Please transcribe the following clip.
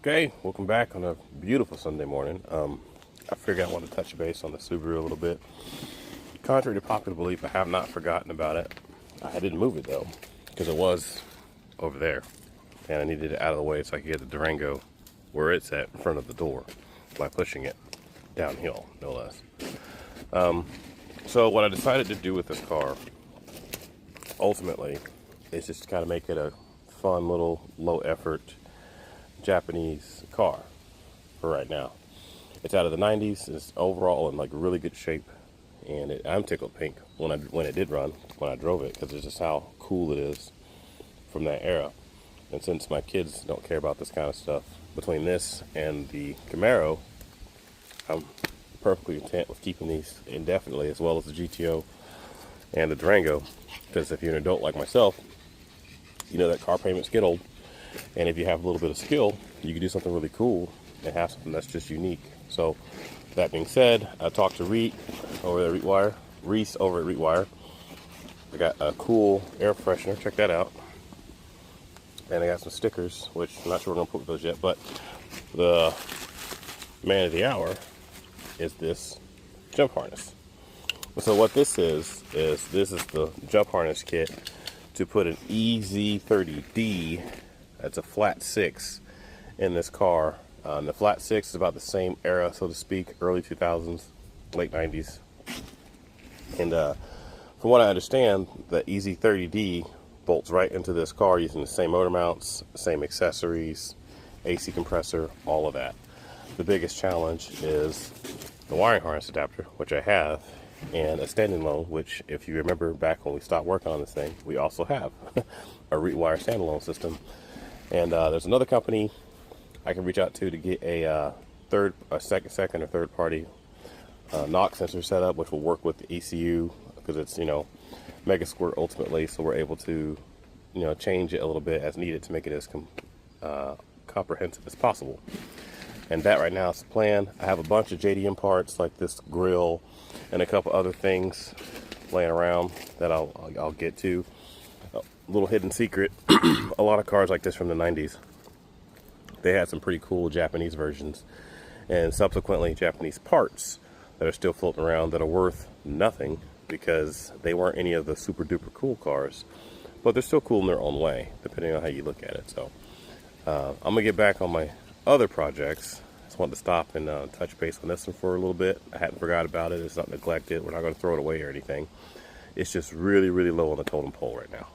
Okay, welcome back on a beautiful Sunday morning. I figured I wanted to touch base on the Subaru a little bit. Contrary to popular belief, I have not forgotten about it. I didn't move it though, because it was over there, and I needed it out of the way so I could get the Durango where it's at in front of the door by pushing it downhill, no less. So what I decided to do with this car, ultimately, is just kind of make it a fun little low-effort Japanese car for right now. It's out of the 90s. It's overall in like really good shape, and I'm tickled pink when it did run, when I drove it, because it's just how cool it is from that era. And since my kids don't care about this kind of stuff, between this and the Camaro, I'm perfectly content with keeping these indefinitely, as well as the GTO and the Durango, because if you're an adult like myself, you know that car payments get old. And if you have a little bit of skill, you can do something really cool and have something that's just unique. So, that being said, I talked to Reese over at Reetwire. I got a cool air freshener, check that out. And I got some stickers, which I'm not sure we're going to put with those yet, but the man of the hour is this jump harness. So what this is this is the jump harness kit to put an EZ30D. That's a flat 6 in this car. The flat 6 is about the same era, so to speak, early 2000s, late 90s. And from what I understand, the EZ30D bolts right into this car using the same motor mounts, same accessories, AC compressor, all of that. The biggest challenge is the wiring harness adapter, which I have, and a standing loan, which, if you remember back when we stopped working on this thing, we also have a Reetwire standalone system. And there's another company I can reach out to get a second or third party knock sensor set up, which will work with the ECU, because it's, mega squirt ultimately, so we're able to, change it a little bit as needed to make it as comprehensive as possible. And that right now is the plan. I have a bunch of JDM parts like this grill and a couple other things laying around that I'll get to. A little hidden secret, a lot of cars like this from the 90s, they had some pretty cool Japanese versions, and subsequently Japanese parts that are still floating around that are worth nothing because they weren't any of the super duper cool cars, but they're still cool in their own way, depending on how you look at it. So I'm gonna get back on my other projects. Just wanted to stop and touch base on this one for a little bit. I hadn't forgot about it. It's not neglected. We're not going to throw it away or anything. It's just really, really low on the totem pole right now.